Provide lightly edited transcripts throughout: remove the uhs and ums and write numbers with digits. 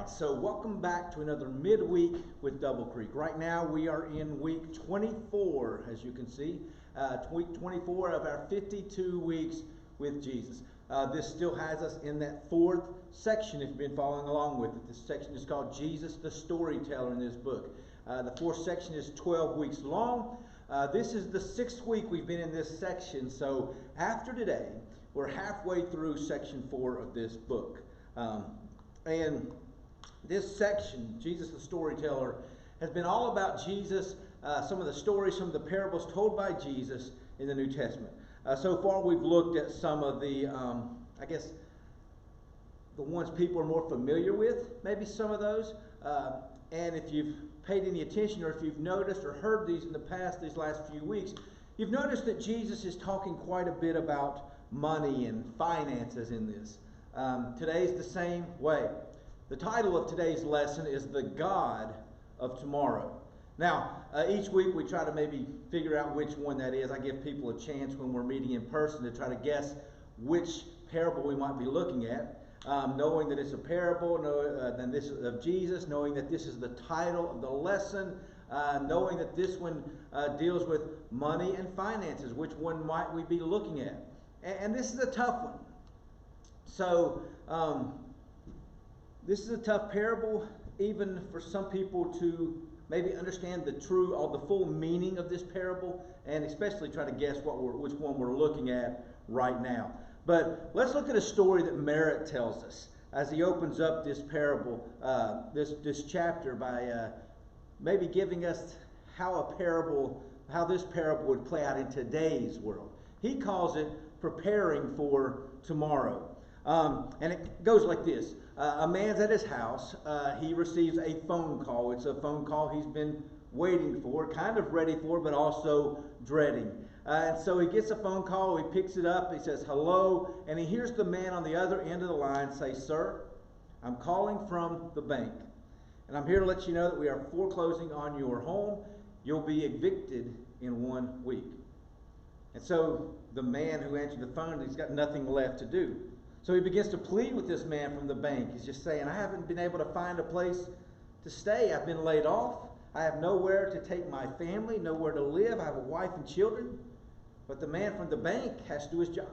right, so welcome back to another midweek with Double Creek. Right now we are in week 24, as you can see, week 24 of our 52 weeks with Jesus. This still has us in that fourth section if you've been following along with it. This section is called Jesus the Storyteller in this book. The fourth section is 12 weeks long. This is the sixth week we've been in this section, so after today, we're halfway through section 4 of this book. And this section, Jesus the Storyteller, has been all about Jesus, some of the stories, some of the parables told by Jesus in the New Testament. So far we've looked at some of the, I guess, the ones people are more familiar with, maybe some of those. And if you've paid any attention or if you've noticed or heard these in the past, these last few weeks, you've noticed that Jesus is talking quite a bit about money and finances in this. Today's the same way. The title of today's lesson is The God of Tomorrow. Now, each week we try to maybe figure out which one that is. I give people a chance when we're meeting in person to try to guess which parable we might be looking at. Knowing that it's a parable, then this is of Jesus, knowing that this is the title of the lesson, knowing that this one deals with money and finances. Which one might we be looking at? And this is a tough one. So, this is a tough parable, even for some people to maybe understand the true or the full meaning of this parable, and especially try to guess which one we're looking at right now. But let's look at a story that Merritt tells us as he opens up this parable, this chapter, by maybe giving us how this parable would play out in today's world. He calls it preparing for tomorrow. And it goes like this. A man's at his house. He receives a phone call. It's a phone call he's been waiting for, kind of ready for, but also dreading. And so he gets a phone call. He picks it up. He says, hello. And he hears the man on the other end of the line say, sir, I'm calling from the bank. And I'm here to let you know that we are foreclosing on your home. You'll be evicted in 1 week. And so the man who answered the phone, he's got nothing left to do. So he begins to plead with this man from the bank. He's just saying, I haven't been able to find a place to stay. I've been laid off. I have nowhere to take my family, nowhere to live. I have a wife and children. But the man from the bank has to do his job.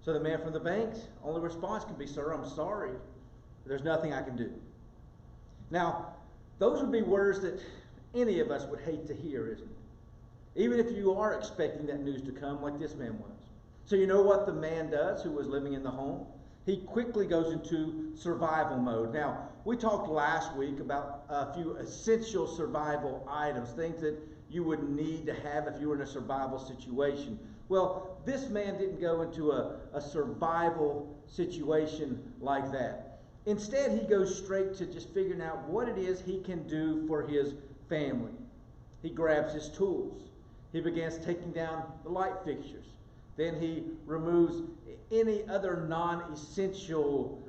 So the man from the bank's only response can be, sir, I'm sorry. There's nothing I can do. Now, those would be words that any of us would hate to hear, isn't it? Even if you are expecting that news to come like this man was. So you know what the man does who was living in the home? He quickly goes into survival mode. Now, we talked last week about a few essential survival items, things that you would need to have if you were in a survival situation. Well, this man didn't go into a survival situation like that. Instead, he goes straight to just figuring out what it is he can do for his family. He grabs his tools. He begins taking down the light fixtures. Then he removes any other non-essential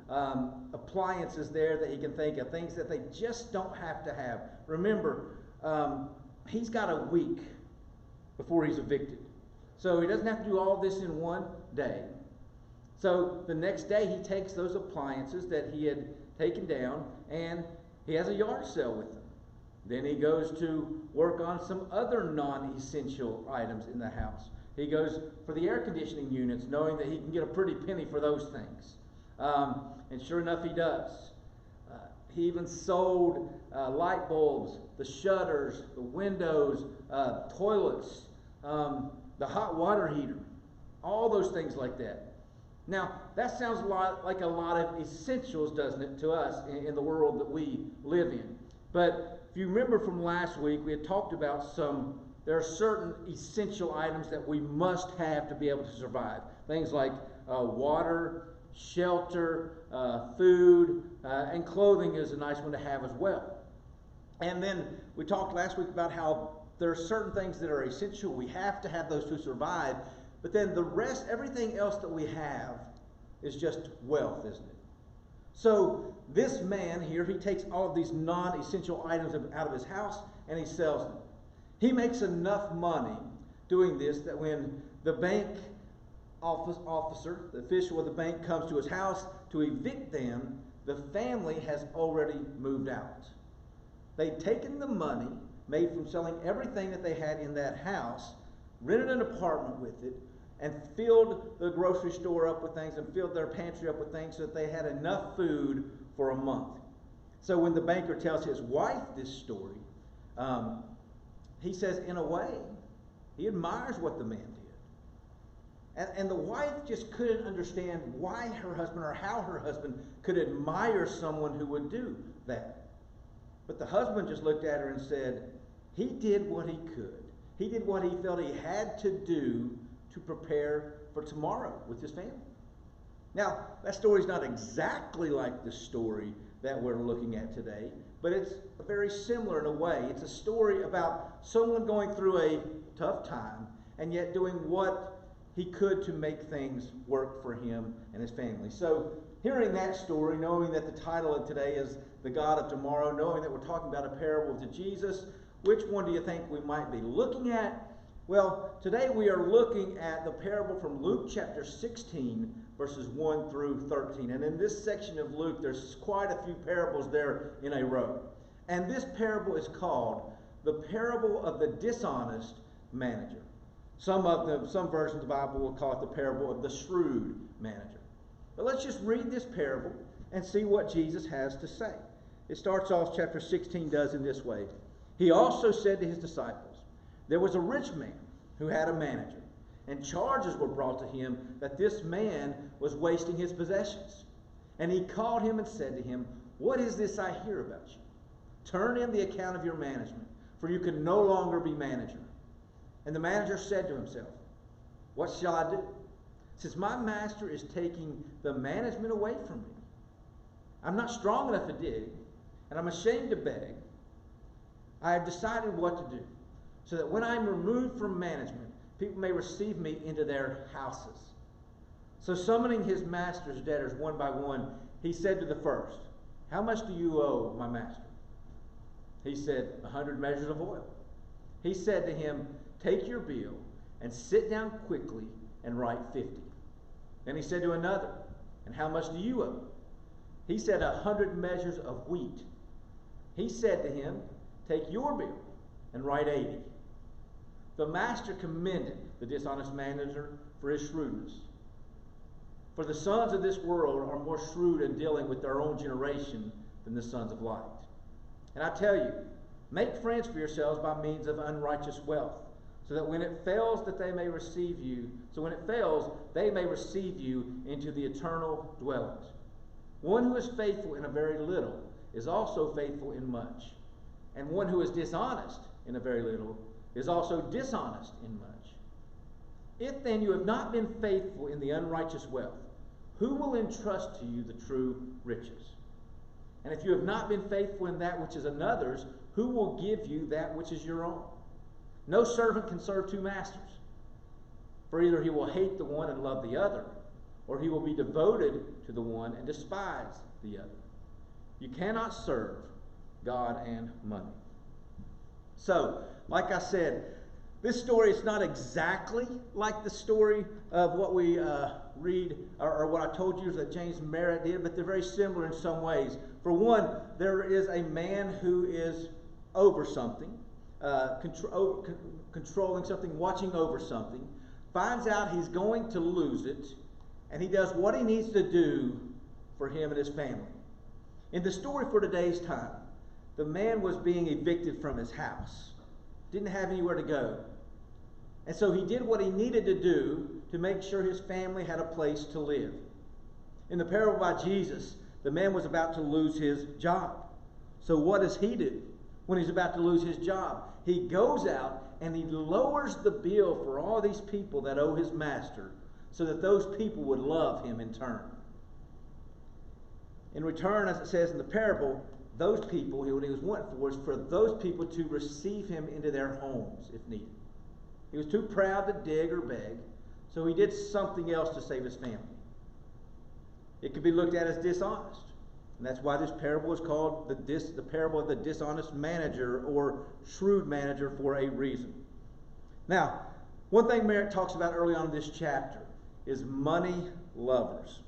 appliances there that he can think of, things that they just don't have to have. Remember, he's got a week before he's evicted. So he doesn't have to do all this in one day. So the next day he takes those appliances that he had taken down and he has a yard sale with them. Then he goes to work on some other non-essential items in the house. He goes for the air conditioning units, knowing that he can get a pretty penny for those things. And sure enough, he does. He even sold light bulbs, the shutters, the windows, toilets, the hot water heater, all those things like that. Now, that sounds like a lot of essentials, doesn't it, to us in the world that we live in. But if you remember from last week, we had talked about there are certain essential items that we must have to be able to survive. Things like water, shelter, food, and clothing is a nice one to have as well. And then we talked last week about how there are certain things that are essential. We have to have those to survive. But then the rest, everything else that we have is just wealth, isn't it? So this man here, he takes all of these non-essential items out of his house and he sells them. He makes enough money doing this that when the bank officer, the official of the bank, comes to his house to evict them, the family has already moved out. They'd taken the money made from selling everything that they had in that house, rented an apartment with it, and filled the grocery store up with things and filled their pantry up with things so that they had enough food for a month. So when the banker tells his wife this story, he says, in a way, he admires what the man did. And the wife just couldn't understand why her husband or how her husband could admire someone who would do that. But the husband just looked at her and said, he did what he could. He did what he felt he had to do to prepare for tomorrow with his family. Now, that story is not exactly like the story that we're looking at today, but it's very similar in a way. It's a story about someone going through a tough time and yet doing what he could to make things work for him and his family. So, hearing that story, knowing that the title of today is The God of Tomorrow, knowing that we're talking about a parable to Jesus, which one do you think we might be looking at? Well, today we are looking at the parable from Luke chapter 16, verses 1 through 13. And in this section of Luke, there's quite a few parables there in a row. And this parable is called the parable of the dishonest manager. Some versions of the Bible will call it the parable of the shrewd manager. But let's just read this parable and see what Jesus has to say. It starts off, chapter 16 does in this way. He also said to his disciples, there was a rich man who had a manager, and charges were brought to him that this man was wasting his possessions. And he called him and said to him, what is this I hear about you? Turn in the account of your management, for you can no longer be manager. And the manager said to himself, what shall I do, since my master is taking the management away from me? I'm not strong enough to dig, and I'm ashamed to beg. I have decided what to do, so that when I'm removed from management, people may receive me into their houses. So summoning his master's debtors one by one, he said to the first, how much do you owe my master? He said, 100 measures of oil. He said to him, take your bill and sit down quickly and write 50. Then he said to another, and how much do you owe? He said, 100 measures of wheat. He said to him, take your bill and write 80. The master commended the dishonest manager for his shrewdness. For the sons of this world are more shrewd in dealing with their own generation than the sons of light. And I tell you, make friends for yourselves by means of unrighteous wealth, so that when it fails, they may receive you into the eternal dwellings. One who is faithful in a very little is also faithful in much. And one who is dishonest in a very little is also dishonest in much. If then you have not been faithful in the unrighteous wealth, who will entrust to you the true riches? And if you have not been faithful in that which is another's, who will give you that which is your own? No servant can serve two masters, for either he will hate the one and love the other, or he will be devoted to the one and despise the other. You cannot serve God and money. So, like I said, this story is not exactly like the story of what we read, or what I told you that James Merritt did, but they're very similar in some ways. For one, there is a man who is over something, controlling something, watching over something, finds out he's going to lose it, and he does what he needs to do for him and his family. In the story for today's time, the man was being evicted from his house, didn't have anywhere to go. And so he did what he needed to do to make sure his family had a place to live. In the parable by Jesus, the man was about to lose his job. So what does he do when he's about to lose his job? He goes out and he lowers the bill for all these people that owe his master so that those people would love him in turn. In return, as it says in the parable, those people, what he was wanting for is for those people to receive him into their homes if needed. He was too proud to dig or beg, so he did something else to save his family. It could be looked at as dishonest. And that's why this parable is called the parable of the dishonest manager or shrewd manager for a reason. Now, one thing Merritt talks about early on in this chapter is money lovers.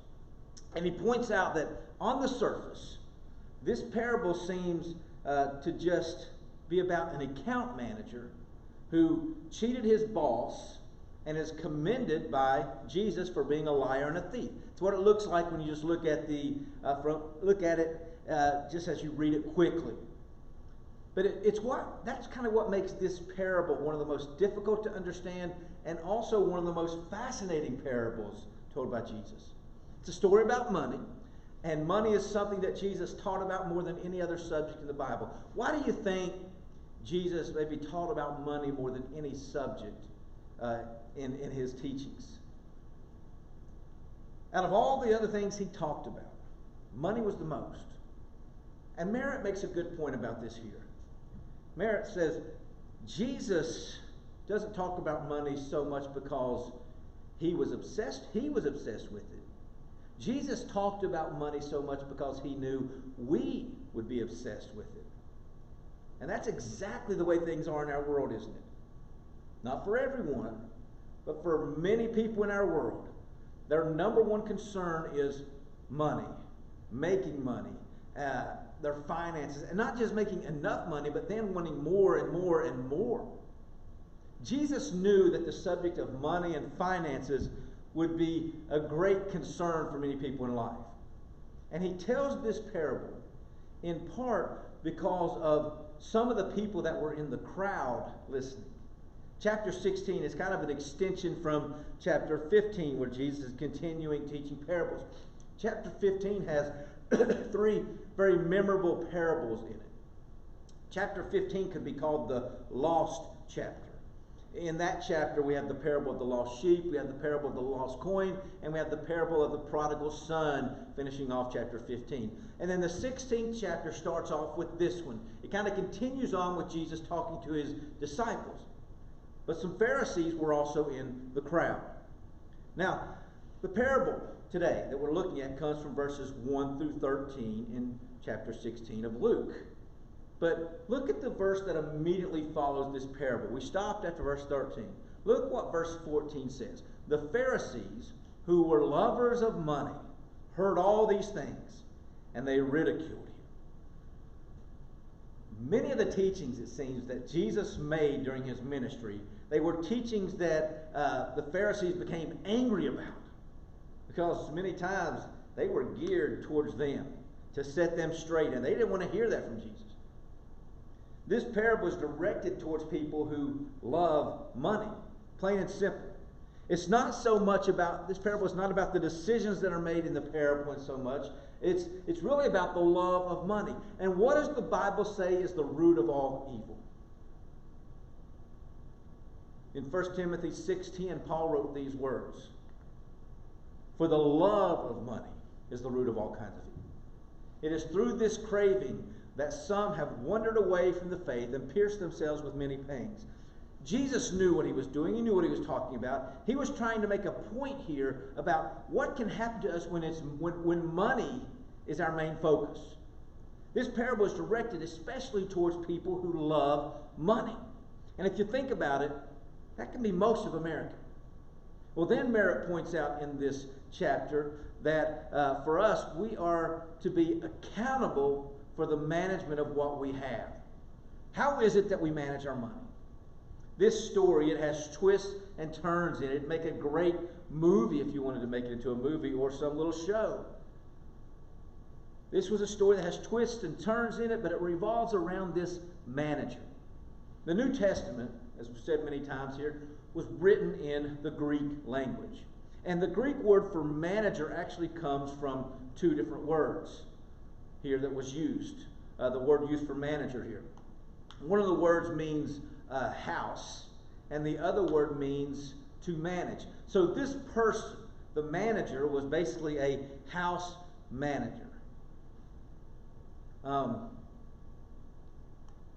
And he points out that on the surface, this parable seems to just be about an account manager who cheated his boss and is commended by Jesus for being a liar and a thief. It's what it looks like when you just look at it just as you read it quickly. But that's kind of what makes this parable one of the most difficult to understand and also one of the most fascinating parables told by Jesus. It's a story about money, and money is something that Jesus taught about more than any other subject in the Bible. Why do you think Jesus maybe taught about money more than any subject in his teachings? Out of all the other things he talked about, money was the most. And Merritt makes a good point about this here. Merritt says, Jesus doesn't talk about money so much because he was obsessed with it. Jesus talked about money so much because he knew we would be obsessed with it. And that's exactly the way things are in our world, isn't it? Not for everyone, but for many people in our world. Their number one concern is money, making money, their finances, and not just making enough money, but then wanting more and more and more. Jesus knew that the subject of money and finances would be a great concern for many people in life. And he tells this parable in part because of some of the people that were in the crowd listening. Chapter 16 is kind of an extension from chapter 15, where Jesus is continuing teaching parables. Chapter 15 has three very memorable parables in it. Chapter 15 could be called the lost chapter. In that chapter, we have the parable of the lost sheep, we have the parable of the lost coin, and we have the parable of the prodigal son, finishing off chapter 15. And then the 16th chapter starts off with this one. It kind of continues on with Jesus talking to his disciples. But some Pharisees were also in the crowd. Now, the parable today that we're looking at comes from verses 1 through 13 in chapter 16 of Luke. But look at the verse that immediately follows this parable. We stopped after verse 13. Look what verse 14 says. The Pharisees, who were lovers of money, heard all these things, and they ridiculed him. Many of the teachings, it seems, that Jesus made during his ministry, they were teachings that the Pharisees became angry about, because many times they were geared towards them to set them straight, and they didn't want to hear that from Jesus. This parable is directed towards people who love money, plain and simple. It's not so much about, this parable is not about the decisions that are made in the parable so much. It's really about the love of money. And what does the Bible say is the root of all evil? In 1 Timothy 6:10, Paul wrote these words. For the love of money is the root of all kinds of evil. It is through this craving that some have wandered away from the faith and pierced themselves with many pangs. Jesus knew what he was doing. He knew what he was talking about. He was trying to make a point here about what can happen to us when money is our main focus. This parable is directed especially towards people who love money. And if you think about it, that can be most of America. Well, then Merritt points out in this chapter that for us, we are to be accountable for the management of what we have. How is it that we manage our money? This story, it has twists and turns in it. It'd make a great movie if you wanted to make it into a movie or some little show. This was a story that has twists and turns in it, but it revolves around this manager. The New Testament, as we've said many times here, was written in the Greek language. And the Greek word for manager actually comes from two different words here that was used. The word used for manager here. One of the words means house, and the other word means to manage. So this person, the manager, was basically a house manager.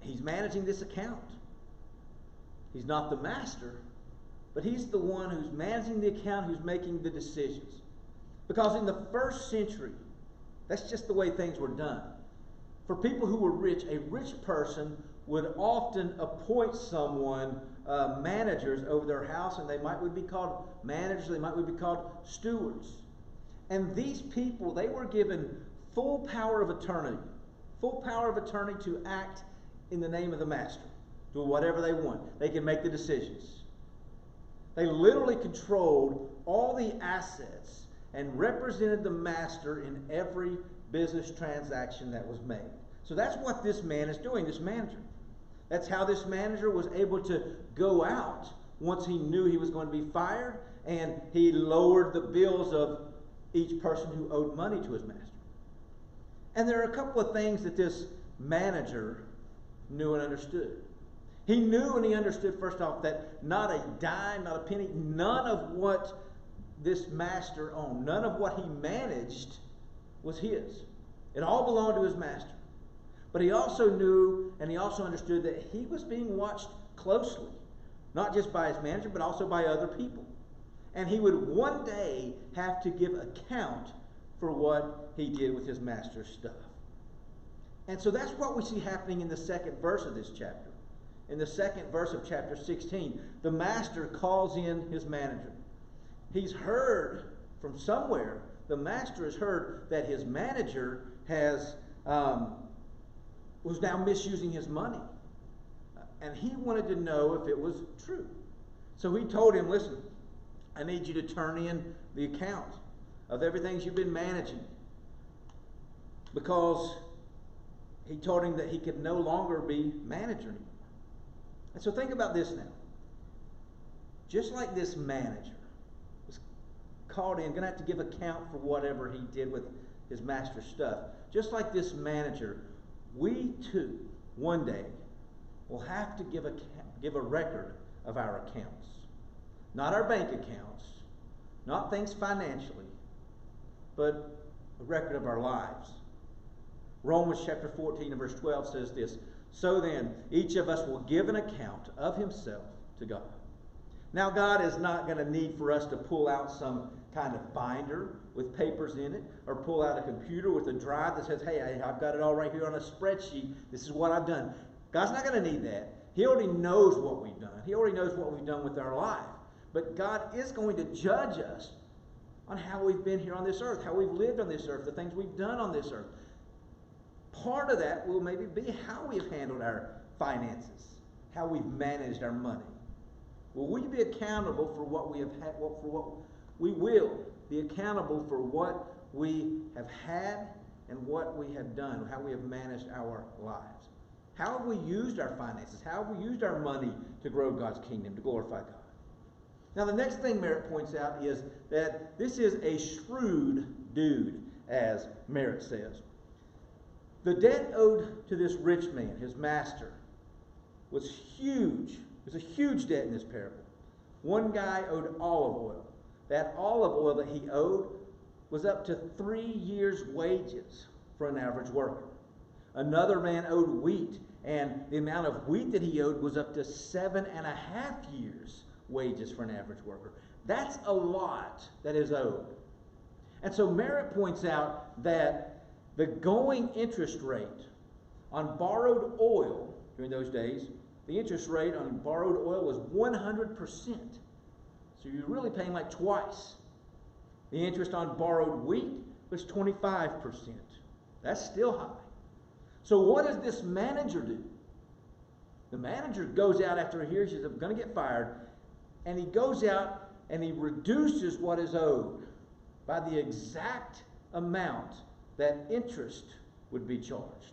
He's managing this account. He's not the master, but he's the one who's managing the account, who's making the decisions. Because in the first century, that's just the way things were done. For people who were rich, a rich person would often appoint someone managers over their house, and they would be called managers, they might be called stewards. And these people, they were given full power of attorney. Full power of attorney to act in the name of the master. Do whatever they want. They can make the decisions. They literally controlled all the assets and represented the master in every business transaction that was made. So that's what this man is doing, this manager. That's how this manager was able to go out once he knew he was going to be fired, and he lowered the bills of each person who owed money to his master. And there are a couple of things that this manager knew and understood. He knew and he understood, first off, that not a dime, not a penny, none of what this master owned, none of what he managed was his. It all belonged to his master. But he also knew and he also understood that he was being watched closely, not just by his manager, but also by other people. And he would one day have to give account for what he did with his master's stuff. And so that's what we see happening in the second verse of this chapter. In the second verse of chapter 16, the master calls in his manager. He's heard from somewhere, the master has heard that his manager was now misusing his money. And he wanted to know if it was true. So he told him, listen, I need you to turn in the account of everything you've been managing. Because he told him that he could no longer be manager anymore. And so think about this now. Just like this manager was called in, going to have to give account for whatever he did with his master's stuff. Just like this manager, we too, one day, will have to give a record of our accounts. Not our bank accounts, not things financially, but a record of our lives. Romans chapter 14 and verse 12 says this, so then, each of us will give an account of himself to God. Now, God is not going to need for us to pull out some kind of binder with papers in it, or pull out a computer with a drive that says, hey, I've got it all right here on a spreadsheet. This is what I've done. God's not going to need that. He already knows what we've done. He already knows what we've done with our life. But God is going to judge us on how we've been here on this earth, how we've lived on this earth, the things we've done on this earth. Part of that will maybe be how we've handled our finances, how we've managed our money. Will we be accountable for what we have had? We will be accountable for what we have had and what we have done, how we have managed our lives. How have we used our finances? How have we used our money to grow God's kingdom, to glorify God? Now, the next thing Merritt points out is that this is a shrewd dude, as Merritt says. The debt owed to this rich man, his master, was huge. It was a huge debt in this parable. One guy owed olive oil. That olive oil that he owed was up to 3 years' wages for an average worker. Another man owed wheat, and the amount of wheat that he owed was up to 7.5 years' wages for an average worker. That's a lot that is owed. And so Merritt points out that the going interest rate on borrowed oil during those days, the interest rate on borrowed oil was 100%. So you're really paying like twice. The interest on borrowed wheat was 25%. That's still high. So what does this manager do? The manager goes out after he hears he's going to get fired, and he goes out and he reduces what is owed by the exact amount that interest would be charged.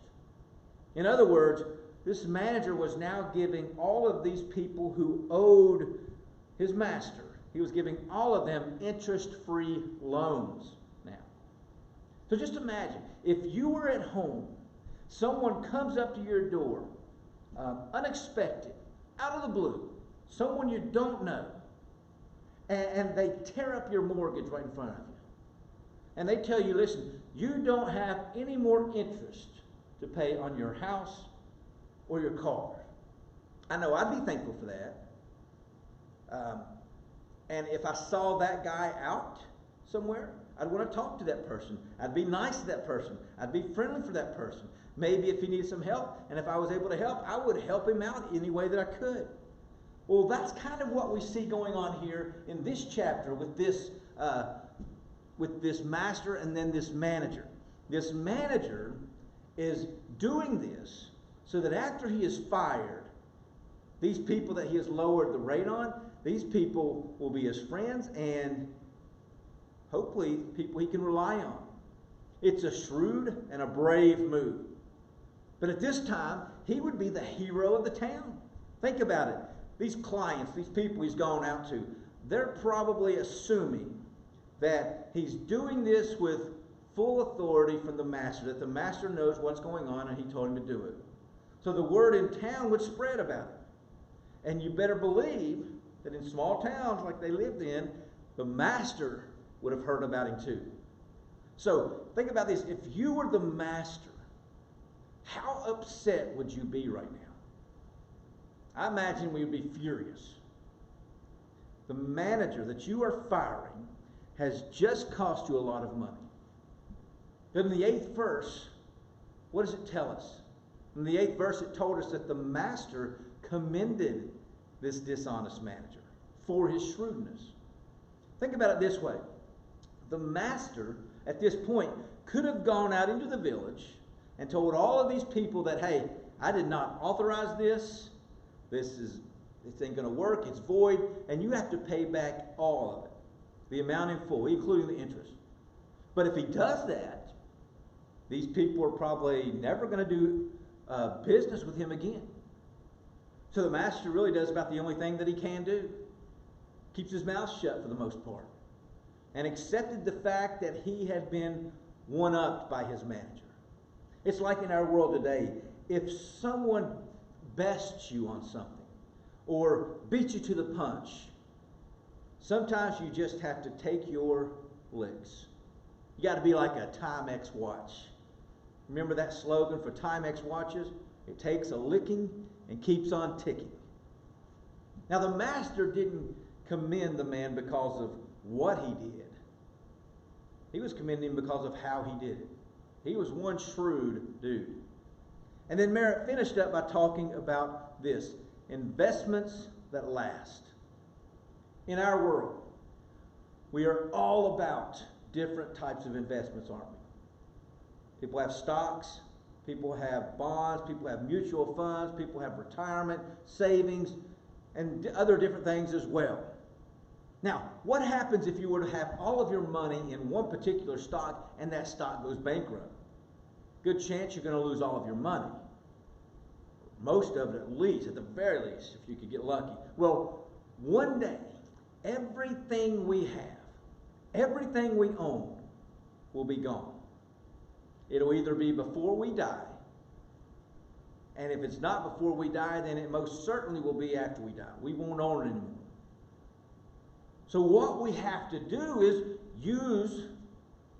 In other words, this manager was now giving all of these people who owed his master, he was giving all of them interest-free loans now. So just imagine, if you were at home, someone comes up to your door, unexpected, out of the blue, someone you don't know, and they tear up your mortgage right in front of you. And they tell you, listen, you don't have any more interest to pay on your house or your car. I know I'd be thankful for that. And if I saw that guy out somewhere, I'd want to talk to that person. I'd be nice to that person. I'd be friendly for that person. Maybe if he needed some help, and if I was able to help, I would help him out any way that I could. Well, that's kind of what we see going on here in this chapter with this master and then this manager. this manager is doing this so that after he is fired, these people that he has lowered the rate on, these people will be his friends and hopefully people he can rely on. It's a shrewd and a brave move. But at this time, he would be the hero of the town. Think about it. These clients, these people he's gone out to, they're probably assuming that he's doing this with full authority from the master, that the master knows what's going on and he told him to do it. So the word in town would spread about it. And you better believe that in small towns like they lived in, the master would have heard about him too. So think about this. If you were the master, how upset would you be right now? I imagine we would be furious. The manager that you are firing has just cost you a lot of money. But in the 8th verse, what does it tell us? In the 8th verse, it told us that the master commended this dishonest manager for his shrewdness. Think about it this way. The master, at this point, could have gone out into the village and told all of these people that, hey, I did not authorize this. This ain't going to work. It's void. And you have to pay back all of it. The amount in full, including the interest. But if he does that, these people are probably never going to do business with him again. So the master really does about the only thing that he can do. Keeps his mouth shut for the most part. And accepted the fact that he had been one-upped by his manager. It's like in our world today, if someone bests you on something or beats you to the punch, sometimes you just have to take your licks. You got to be like a Timex watch. Remember that slogan for Timex watches? It takes a licking and keeps on ticking. Now the master didn't commend the man because of what he did. He was commending him because of how he did it. He was one shrewd dude. And then Merritt finished up by talking about this: investments that last. In our world, we are all about different types of investments, aren't we? People have stocks, people have bonds, people have mutual funds, people have retirement, savings, and other different things as well. Now, what happens if you were to have all of your money in one particular stock and that stock goes bankrupt? Good chance you're going to lose all of your money. Most of it at least, at the very least, if you could get lucky. Well, one day, everything we have, everything we own will be gone. It'll either be before we die, and if it's not before we die, then it most certainly will be after we die. We won't own it anymore. So what we have to do is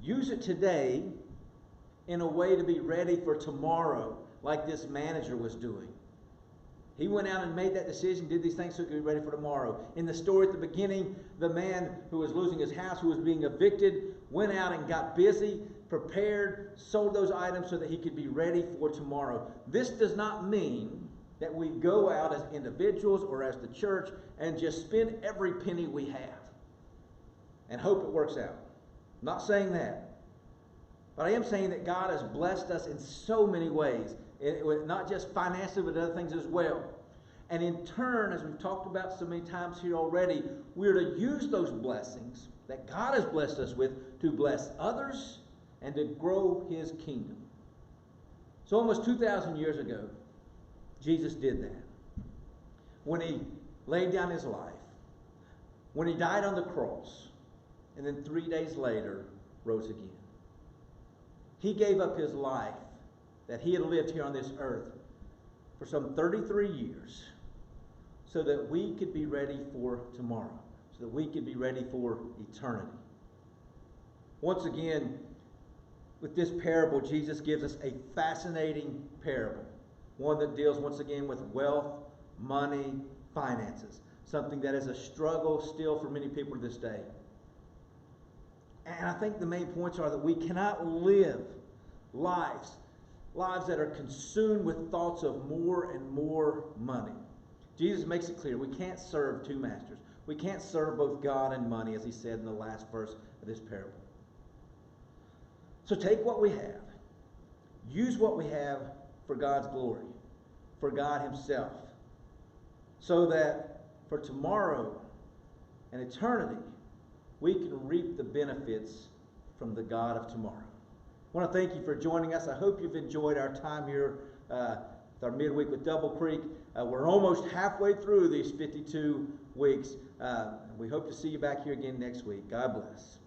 use it today in a way to be ready for tomorrow, like this manager was doing. He went out and made that decision, did these things so he could be ready for tomorrow. In the story at the beginning, the man who was losing his house, who was being evicted, went out and got busy, prepared, sold those items so that he could be ready for tomorrow. This does not mean that we go out as individuals or as the church and just spend every penny we have and hope it works out. I'm not saying that. But I am saying that God has blessed us in so many ways, not just financially, but other things as well. And in turn, as we've talked about so many times here already, we're to use those blessings that God has blessed us with to bless others and to grow his kingdom. So almost 2,000 years ago, Jesus did that. When he laid down his life, when he died on the cross, and then 3 days later rose again. He gave up his life that he had lived here on this earth for some 33 years so that we could be ready for tomorrow, so that we could be ready for eternity. Once again, with this parable, Jesus gives us a fascinating parable, one that deals once again with wealth, money, finances, something that is a struggle still for many people to this day. And I think the main points are that we cannot live lives that are consumed with thoughts of more and more money. Jesus makes it clear we can't serve two masters. We can't serve both God and money, as he said in the last verse of this parable. So take what we have, use what we have for God's glory, for God Himself, so that for tomorrow and eternity, we can reap the benefits from the God of tomorrow. I want to thank you for joining us. I hope you've enjoyed our time here with our midweek with Double Creek. We're almost halfway through these 52 weeks. We hope to see you back here again next week. God bless.